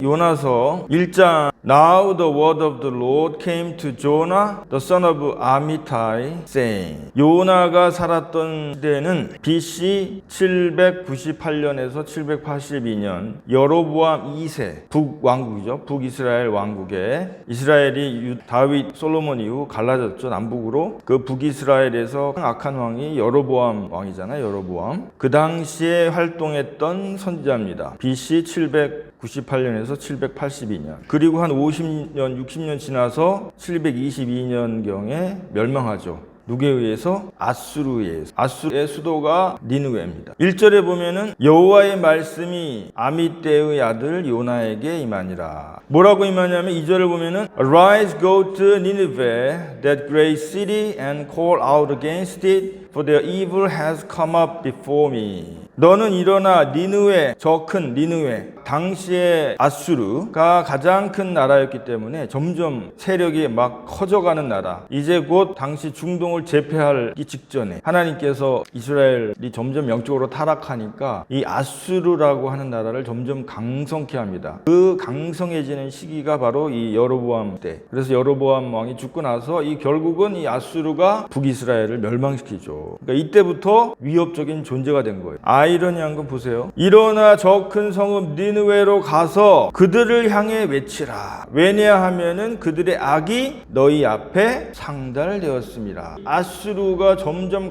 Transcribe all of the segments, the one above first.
요나서 1장 Now the word of the Lord came to Jonah, the son of Amittai, saying 요나가 살았던 시대는 BC 798년에서 782년 여로보암 2세 북왕국이죠. 북이스라엘 왕국에 이스라엘이 다윗 솔로몬 이후 갈라졌죠. 남북으로. 그 북이스라엘에서 악한 왕이 여로보암 왕이잖아요. 여로보암. 그 당시에 활동했던 선지자입니다. BC 798년에서 782년. 그리고 한 50년, 60년 지나서 722년경에 멸망하죠. 누구에 의해서? 아수르에 의해서. 아수르의 수도가 니느웨입니다. 1절에 보면은 여호와의 말씀이 아미떼의 아들 요나에게 임하니라. 뭐라고 임하냐면 2절을 보면은 Arise, go to Nineveh, that great city, and call out against it, for their evil has come up before me. 너는 일어나 니느웨, 저 큰 니느웨, 당시에 아수르가 가장 큰 나라였기 때문에 점점 세력이 막 커져가는 나라, 이제 곧 당시 중동을 제패하기 직전에 하나님께서 이스라엘이 점점 영적으로 타락하니까 이 아수르라고 하는 나라를 점점 강성케 합니다. 그 강성해지는 시기가 바로 이 여로보암 때. 그래서 여로보암 왕이 죽고 나서 이 결국은 이 아수르가 북이스라엘을 멸망시키죠. 그러니까 이때부터 위협적인 존재가 된 거예요. 아이러니한 건 보세요. 일어나 저 큰 성읍 니느웨로 가서 그들을 향해 외치라. 왜냐하면은 그들의 악이 너희 앞에 상달되었습니다. 아수르가 점점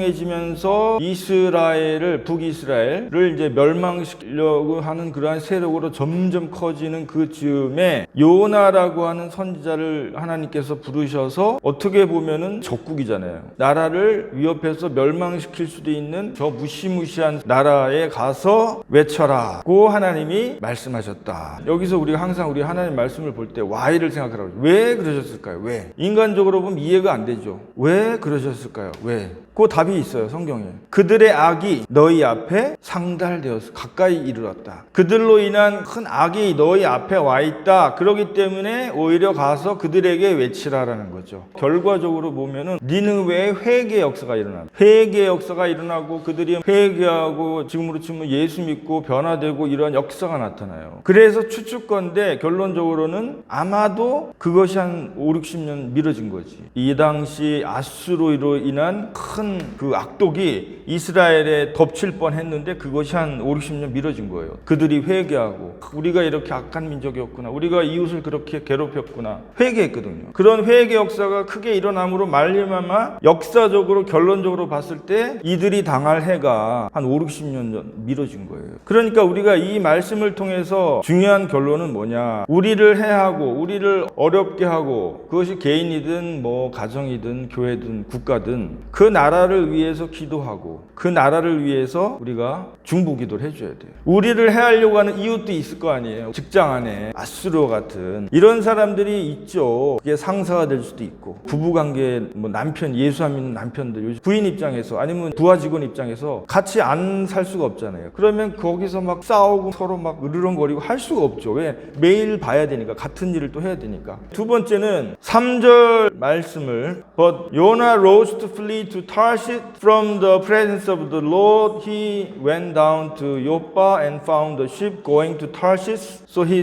강성해지면서 이스라엘을, 북이스라엘을 이제 멸망시키려고 하는 그러한 세력으로 점점 커지는 그 즈음에 요나라고 하는 선지자를 하나님께서 부르셔서 어떻게 보면은 적국이잖아요. 나라를 위협해서 멸망시킬 수도 있는 저 무시무시한 나라에 가서 외쳐라고 하나님이 말씀하셨다. 여기서 우리가 항상 우리 하나님 말씀을 볼 때 why를 생각하라고. 왜 그러셨을까요? 왜? 인간적으로 보면 이해가 안 되죠. 왜 그러셨을까요? 왜? 그 답이 있어요. 성경에. 그들의 악이 너희 앞에 상달되어서 가까이 이르렀다. 그들로 인한 큰 악이 너희 앞에 와 있다. 그렇기 때문에 오히려 가서 그들에게 외치라라는 거죠. 결과적으로 보면은 니느웨의 회개 역사가 일어납니다. 회개 역사가 일어나고 그들이 회개하고 지금으로 치면 예수 믿고 변화되고 이런 역사가 나타나요. 그래서 추측건데 결론적으로는 아마도 그것이 한 5, 60년 미뤄진 거지. 이 당시 아수르로 인한 큰 그 악독이 이스라엘에 덮칠 뻔했는데 그것이 한 5, 60년 미뤄진 거예요. 그들이 회개하고 우리가 이렇게 악한 민족이었구나. 우리가 이웃을 그렇게 괴롭혔구나. 회개했거든요. 그런 회개 역사가 크게 일어남으로 말미암아 역사적으로 결론적으로 봤을 때 이들이 당할 해가 한 5, 60년 전 미뤄진 거예요. 그러니까 우리가 이 말씀을 통해서 중요한 결론은 뭐냐. 우리를 해하고 우리를 어렵게 하고 그것이 개인이든 뭐 가정이든 교회든 국가든 그 나라를 위해서 기도하고 그 나라를 위해서 우리가 중보기도를 해줘야 돼요. 우리를 해하려고 하는 이웃도 있을 거 아니에요. 직장 안에 아수르 같은 이런 사람들이 있죠. 그게 상사가 될 수도 있고 부부관계 뭐 남편 예수 안 믿는 남편들 요즘 부인 입장에서 아니면 부하 직원 입장에서 같이 안 살 수가 없잖아요. 그러면 거기서 막 싸우고 서로 막 으르렁거리고 할 수가 없죠. 왜? 매일 봐야 되니까 같은 일을 또 해야 되니까. 두 번째는 3절 말씀을 But Jonah rose to flee to Tarshish from the presence of the Lord. He went down to Joppa and found the ship going to Tarshish. So he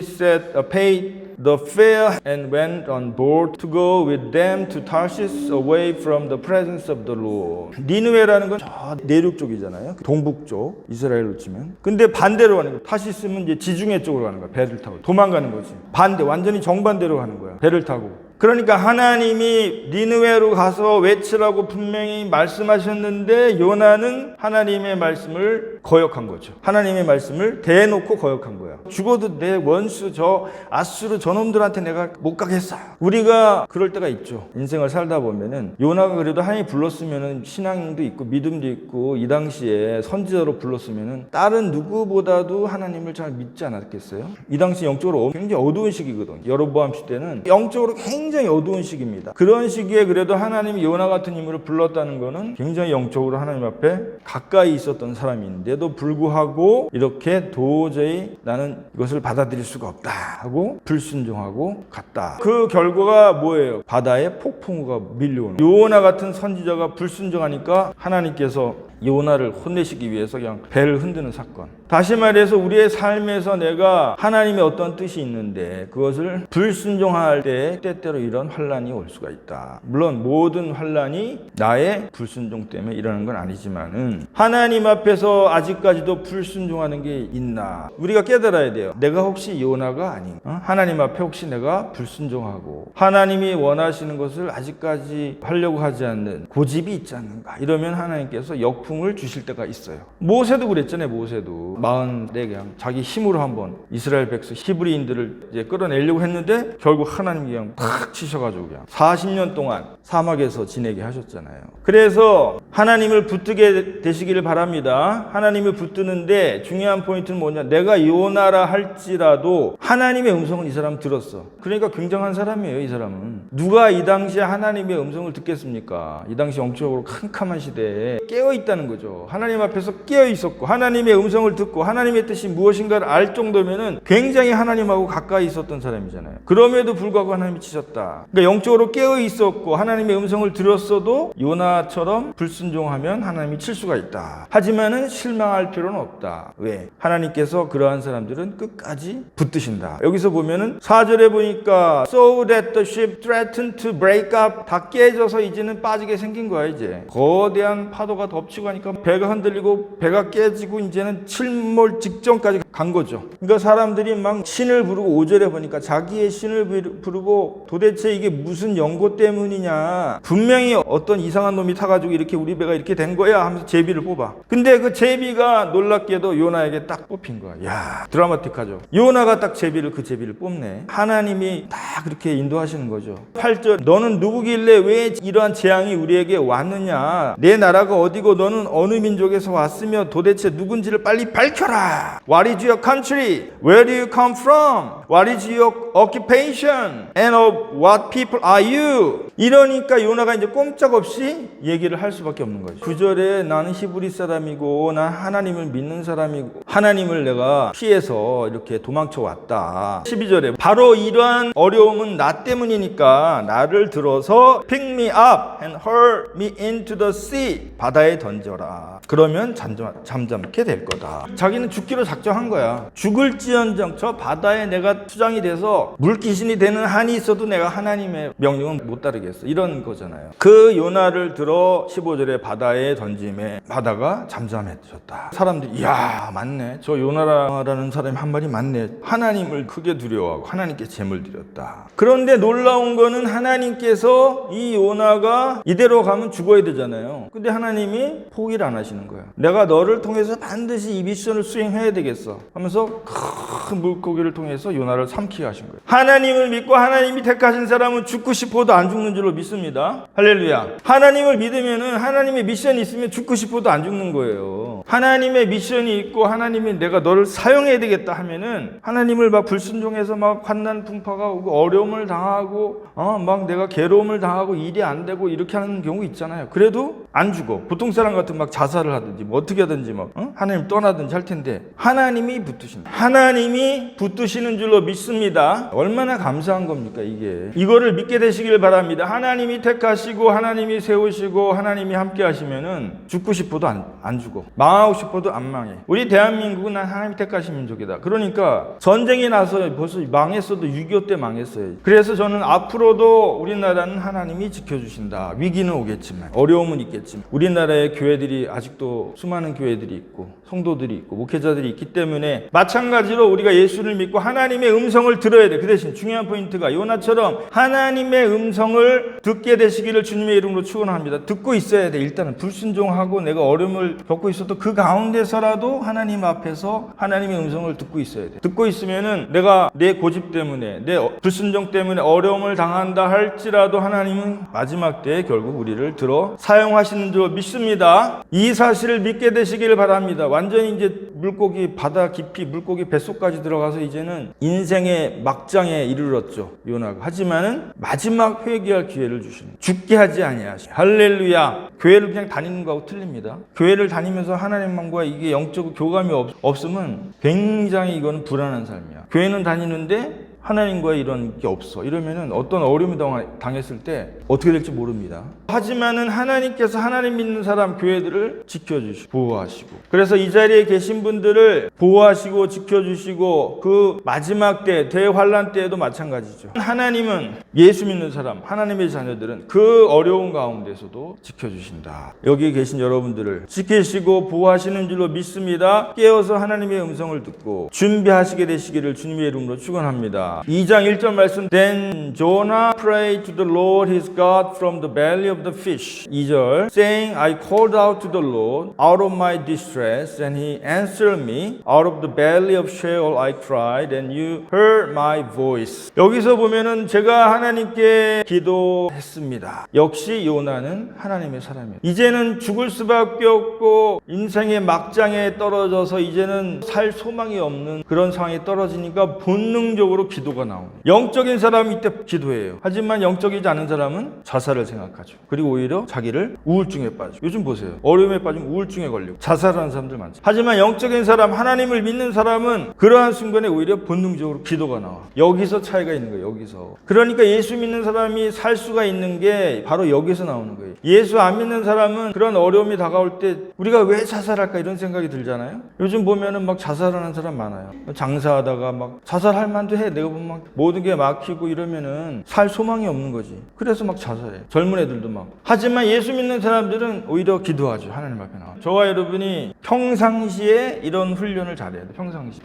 paid the fare and went on board to go with them to Tarshish away from the presence of the Lord. 니느웨라는 건 저 내륙 쪽이잖아요. 동북 쪽 이스라엘로 치면. 근데 반대로 가는 거야. 타시스는 이제 지중해 쪽으로 가는 거야. 배를 타고 도망가는 거지. 반대 완전히 정반대로 가는 거야. 배를 타고. 그러니까 하나님이 니느웨로 가서 외치라고 분명히 말씀하셨는데 요나는 하나님의 말씀을 거역한 거죠. 하나님의 말씀을 대놓고 거역한 거야. 죽어도 내 원수 저 아수르 저놈들한테 내가 못 가겠어. 우리가 그럴 때가 있죠. 인생을 살다 보면은 요나가 그래도 하나님이 불렀으면은 신앙도 있고 믿음도 있고 이 당시에 선지자로 불렀으면은 다른 누구보다도 하나님을 잘 믿지 않았겠어요? 이 당시 영적으로 굉장히 어두운 시기거든요. 여로보암 시대는 영적으로 굉장히 어두운 시기입니다. 그런 시기에 그래도 하나님이 요나 같은 인물을 불렀다는 거는 굉장히 영적으로 하나님 앞에 가까이 있었던 사람인데도 불구하고 이렇게 도저히 나는 이것을 받아들일 수가 없다 하고 불순종하고 갔다. 그 결과가 뭐예요? 바다에 폭풍우가 밀려오는. 요나 같은 선지자가 불순종하니까 하나님께서 요나를 혼내시기 위해서 그냥 배를 흔드는 사건. 다시 말해서 우리의 삶에서 내가 하나님의 어떤 뜻이 있는데 그것을 불순종할 때 때때로 이런 환난이 올 수가 있다. 물론 모든 환난이 나의 불순종 때문에 일어나는 건 아니지만은 하나님 앞에서 아직까지도 불순종하는 게 있나 우리가 깨달아야 돼요. 내가 혹시 요나가 아닌가? 하나님 앞에 혹시 내가 불순종하고 하나님이 원하시는 것을 아직까지 하려고 하지 않는 고집이 있지 않는가? 이러면 하나님께서 역풍을 주실 때가 있어요. 모세도 그랬잖아요. 모세도 44개 자기 힘으로 한번 이스라엘 백성 히브리인들을 이제 끌어내려고 했는데 결국 하나님이 그냥 팍 치셔가지고 그냥 40년 동안 사막에서 지내게 하셨잖아요. 그래서 하나님을 붙들게 되시기를 바랍니다. 하나님을 붙드는데 중요한 포인트는 뭐냐? 내가 요나라 할지라도 하나님의 음성을 이 사람은 들었어. 그러니까 굉장한 사람이에요. 이 사람은 누가 이 당시에 하나님의 음성을 듣겠습니까? 이 당시 영적으로 캄캄한 시대에 깨어 있다는 거죠. 하나님 앞에서 깨어 있었고 하나님의 음성을 듣고 하나님의 뜻이 무엇인가를 알 정도면은 굉장히 하나님하고 가까이 있었던 사람이잖아요. 그럼에도 불구하고 하나님이 치셨다. 그러니까 영적으로 깨어 있었고 하나님의 음성을 들었어도 요나처럼 불순종하면 하나님이 칠 수가 있다. 하지만은 실망할 필요는 없다. 왜? 하나님께서 그러한 사람들은 끝까지 붙드신다. 여기서 보면은 4절에 보니까 So that the ship threatened to break up 다 깨져서 이제는 빠지게 생긴 거야. 이제 거대한 파도가 덮치고 하니까 배가 흔들리고 배가 깨지고 이제는 침몰 직전까지 간 거죠. 그러니까 사람들이 막 신을 부르고 5절에 보니까 자기의 신을 부르고 도대체 이게 무슨 연고 때문이냐 분명히 어떤 이상한 놈이 타가지고 이렇게 우리 배가 이렇게 된 거야 하면서 제비를 뽑아. 근데 그 제비가 놀랍게도 요나에게 딱 뽑힌 거야. 야 드라마틱하죠. 요나가 딱 그 제비를 뽑네. 하나님이 딱 그렇게 인도하시는 거죠. 8절 너는 누구길래 왜 이러한 재앙이 우리에게 왔느냐? 내 나라가 어디고 너는 어느 민족에서 왔으며 도대체 누군지를 빨리 밝혀라. What is your country? Where do you come from? What is your occupation? And of what people are you? 이러니까 요나가 이제 꼼짝없이 얘기를 할 수밖에 없는 거죠. 9절에 나는 히브리 사람이고 난 하나님을 믿는 사람이고 하나님을 내가 피해서 이렇게 도망쳐 왔다. 12절에 바로 이러한 어려움은 나 때문이니까 나를 들어서 pick me up and hurl me into the sea 바다에 던져라. 그러면 잠잠케 될 거다. 자기는 죽기로 작정한 거야. 죽을지언정 저 바다에 내가 투장이 돼서 물귀신이 되는 한이 있어도 내가 하나님의 명령은 못 따르겠어. 이런 거잖아요. 그 요나를 들어 15절에 바다에 던짐에 바다가 잠잠해졌다. 사람들이 이야 맞네. 저 요나라는 사람이 한 말이 맞네. 하나님을 크게 두려워하고 하나님께 제물 드렸다. 그런데 놀라운 거는 하나님께서 이 요나가 이대로 가면 죽어야 되잖아요. 근데 하나님이 포기를 안 하시는 거야. 내가 너를 통해서 반드시 이 미션을 수행해야 되겠어 하면서 큰 물고기를 통해서 요나를 삼키게 하신 거예요. 하나님을 믿고 하나님이 택하신 사람은 죽고 싶어도 안 죽는 줄로 믿습니다. 할렐루야. 하나님을 믿으면은 하나님의 미션이 있으면 죽고 싶어도 안 죽는 거예요. 하나님의 미션이 있고 하나님이 내가 너를 사용해야 되겠다 하면은 하나님을 막 불순종해서 막 환난 풍파가 오고 어려움을 당하고 막 내가 괴로움을 당하고 일이 안 되고 이렇게 하는 경우 있잖아요. 그래도 안 죽어. 보통 사람 같은 막 자살을 하든지 뭐 어떻게 하든지 막 하나님 떠나든지 할 텐데 하나님이 붙드신다. 하나님이 붙드시는 줄로 믿습니다. 얼마나 감사한 겁니까 이게. 이거를 믿게 되시길 바랍니다. 하나님이 택하시고 하나님이 세우시고 하나님이 함께 하시면은 죽고 싶어도 안 죽어. 망하고 싶어도 안 망해. 우리 대한민국은 난 하나님이 택하신 민족이다. 그러니까 전쟁이 나서 벌써 망했어도 6.25 때 망했어요. 그래서 저는 앞으로도 우리나라는 하나님이 지켜주신다. 위기는 오겠지만 어려움은 있겠지만 우리나라의 교회들이 아직도 수많은 교회들이 있고 성도들이 있고 목회자들이 있기 때문에 마찬가지로 우리가 예수를 믿고 하나님의 음성을 들어야 돼. 그 대신 중요한 포인트가 요나처럼 하나님의 음성을 듣게 되시기를 주님의 이름으로 축원합니다. 듣고 있어야 돼. 일단은 불순종하고 내가 어려움을 겪고 있어도 그 가운데서라도 하나님 앞에서 하나님의 음성을 듣고 있어야 돼. 듣고 있으면은 내가 내 고집 때문에 내 불순종 때문에 어려움을 당한다 할지라도 하나님은 마지막 때에 결국 우리를 들어 사용하시는 줄 믿습니다. 이 사실을 믿게 되시기를 바랍니다. 완전히 이제 물고기 바다 깊이 물고기 뱃속까지 들어가서 이제는 인생의 막장에 이르렀죠. 요나가. 하지만은 마지막 회개할 기회를 주시는. 죽게 하지 아니하시고. 할렐루야. 교회를 그냥 다니는 거하고 틀립니다. 교회를 다니면서 하나님만과 이게 영적 교감이 없으면 굉장히 이거는 불안한 삶이야. 교회는 다니는데 하나님과의 이런 게 없어. 이러면은 어떤 어려움이 당했을 때 어떻게 될지 모릅니다. 하지만은 하나님께서 하나님 믿는 사람 교회들을 지켜주시고 보호하시고, 그래서 이 자리에 계신 분들을 보호하시고 지켜주시고, 그 마지막 때 대환란 때에도 마찬가지죠. 하나님은 예수 믿는 사람, 하나님의 자녀들은 그 어려운 가운데서도 지켜주신다. 여기 계신 여러분들을 지키시고 보호하시는 줄로 믿습니다. 깨어서 하나님의 음성을 듣고 준비하시게 되시기를 주님의 이름으로 축원합니다. 2장 1절 말씀. Then Jonah prayed to the Lord his God from the belly of the fish. 2절. Saying, I called out to the Lord out of my distress, and he answered me. Out of the belly of Sheol I cried, and you heard my voice. 여기서 보면은 제가 하나님께 기도했습니다. 역시 요나는 하나님의 사람이에요. 이제는 죽을 수밖에 없고 인생의 막장에 떨어져서 이제는 살 소망이 없는 그런 상황에 떨어지니까 본능적으로 기도가 나옵니다. 영적인 사람이 이때 기도해요. 하지만 영적이지 않은 사람은 자살을 생각하죠. 그리고 오히려 자기를 우울증에 빠져. 요즘 보세요. 어려움에 빠지면 우울증에 걸리고 자살하는 사람들 많죠. 하지만 영적인 사람, 하나님을 믿는 사람은 그러한 순간에 오히려 본능적으로 기도가 나와. 여기서 차이가 있는 거예요. 여기서. 그러니까 예수 믿는 사람이 살 수가 있는 게 바로 여기서 나오는 거예요. 예수 안 믿는 사람은 그런 어려움이 다가올 때 우리가 왜 자살할까 이런 생각이 들잖아요. 요즘 보면은 막 자살하는 사람 많아요. 장사하다가 막 자살할 만도 해. 내가 보면 막 모든 게 막히고 이러면은 살 소망이 없는 거지. 그래서 막 자살해. 젊은 애들도 막. 하지만 예수 믿는 사람들은 오히려 기도하죠. 하나님 앞에 나와. 저와 여러분이 평상시에 이런 훈련을 잘해야 돼.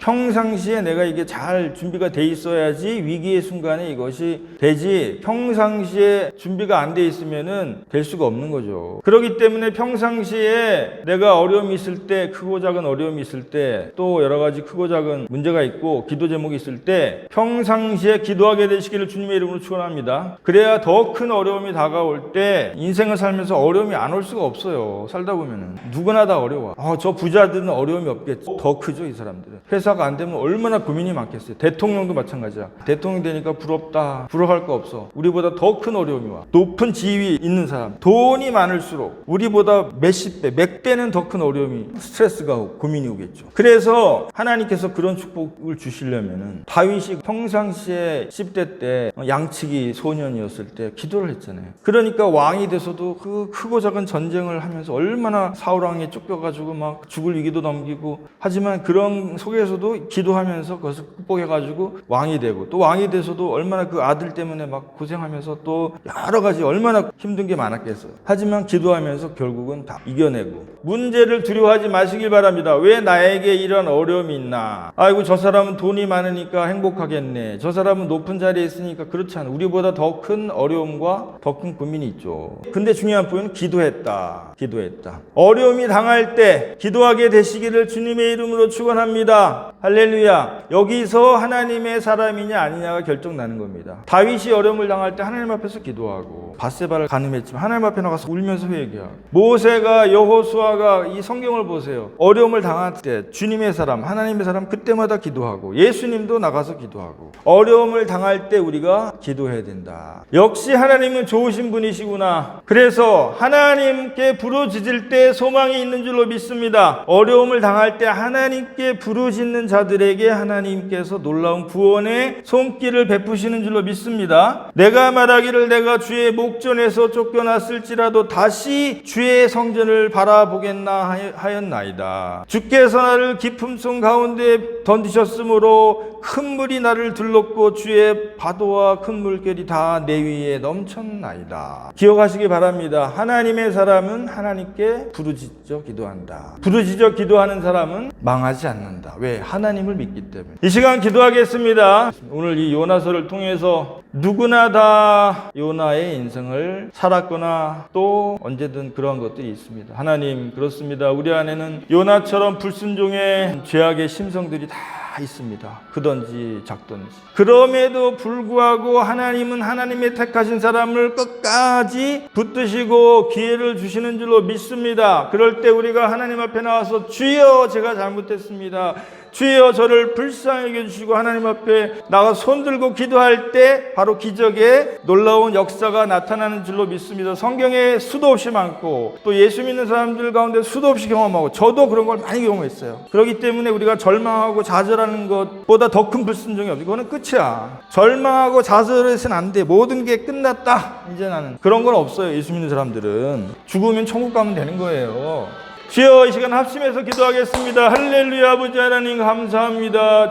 평상시에 내가 이게 잘 준비가 돼 있어야지 위기의 순간에 이것이 되지. 평상시에 준비가 안 돼 있으면은 될 수가 없는 거죠. 그렇기 때문에 평상시에 내가 어려움이 있을 때, 크고 작은 어려움이 있을 때, 또 여러 가지 크고 작은 문제가 있고 기도 제목이 있을 때 평상시에 기도하게 되시기를 주님의 이름으로 축원합니다. 그래야 더 큰 어려움이 다가올 때 인생을 살면서 어려움이 안 올 수가 없어요. 살다 보면은 누구나 다 어려워. 저 부자들은 어려움이 없겠지. 더 크죠, 이 사람들은. 회사가 안 되면 얼마나 고민이 많겠어요. 대통령도 마찬가지야. 대통령 되니까 부럽다. 부러워할 거 없어. 우리보다 더 큰 어려움이 와. 높은 지위 있는 사람, 돈이 많을수록 우리보다 몇십 배, 몇 배는 더 큰 어려움이, 스트레스가 오고 고민이 오겠죠. 그래서 하나님께서 그런 축복을 주시려면은 다윗이 평상시에 10대 때 양치기 소년이었을 때 기도를 했잖아요. 그러니까 왕이 돼서도 그 크고 작은 전쟁을 하면서 얼마나 사울왕에 쫓겨가지고 막 죽을 위기도 넘기고, 하지만 그런 속에서도 기도하면서 그것을 극복해가지고 왕이 되고, 또 왕이 돼서도 얼마나 그 아들 때문에 막 고생하면서 또 여러 가지 얼마나 힘든 게 많았겠어요. 하지만 기도하면서 결국은 다 이겨내고. 문제를 두려워하지 마시길 바랍니다. 왜 나에게 이런 어려움이 있나? 아이고, 저 사람은 돈이 많으니까 행복하겠네. 저 사람은 높은 자리에 있으니까. 그렇지 않아. 우리보다 더 큰 어려움과 더 큰 고민이 있죠. 근데 중요한 부분은 기도했다. 어려움이 당할 때 기도하게 되시기를 주님의 이름으로 축원합니다. 할렐루야. 여기서 하나님의 사람이냐 아니냐가 결정나는 겁니다. 다윗이 어려움을 당할 때 하나님 앞에서 기도하고, 밧세바를 간음했지만 하나님 앞에 나가서 울면서 회개하고, 모세가, 여호수아가, 이 성경을 보세요. 어려움을 당할 때 주님의 사람, 하나님의 사람 그때마다 기도하고, 예수님도 나가서 기도하고. 어려움을 당할 때 우리가 기도해야 된다. 역시 하나님은 좋으신 분이시구나. 그래서 하나님께 부르짖을 때 소망이 있는 줄로 믿습니다. 어려움을 당할 때 하나님께 부르짖는 자들에게 하나님께서 놀라운 구원의 손길을 베푸시는 줄로 믿습니다. 내가 말하기를 내가 주의 목전에서 쫓겨났을지라도 다시 주의 성전을 바라보겠나 하였나이다. 주께서 나를 깊은 성 가운데 던지셨으므로 큰 물이 나를 들렀고 주의 파도와 큰 물결이 다 내 위에 넘쳤나이다. 기억하시기 바랍니다. 하나님의 사람은 하나님께 부르짖어 기도한다. 부르짖어 기도하는 사람은 망하지 않는다. 왜? 하나님을 믿기 때문에. 이 시간 기도하겠습니다. 오늘 이 요나서를 통해서 누구나 다 요나의 인생을 살았거나 또 언제든 그러한 것들이 있습니다. 하나님, 그렇습니다. 우리 안에는 요나처럼 불순종의 죄악의 심성들이 다 있습니다. 크든지 작든지. 그럼에도 불구하고 하나님은 하나님의 택하신 사람을 끝까지 붙드시고 기회를 주시는 줄로 믿습니다. 그럴 때 우리가 하나님 앞에 나와서 주여 제가 잘못했습니다. 주여 저를 불쌍히 여겨주시고 하나님 앞에 나가 손들고 기도할 때 바로 기적의 놀라운 역사가 나타나는 줄로 믿습니다. 성경에 수도 없이 많고 또 예수 믿는 사람들 가운데 수도 없이 경험하고 저도 그런 걸 많이 경험했어요. 그렇기 때문에 우리가 절망하고 좌절하는 것보다 더 큰 불순종이 없어요. 그거는 끝이야. 절망하고 좌절해서는 안 돼. 모든 게 끝났다. 이제 나는 그런 건 없어요. 예수 믿는 사람들은 죽으면 천국 가면 되는 거예요. 주여 이 시간 합심해서 기도하겠습니다. 할렐루야. 아버지 하나님 감사합니다.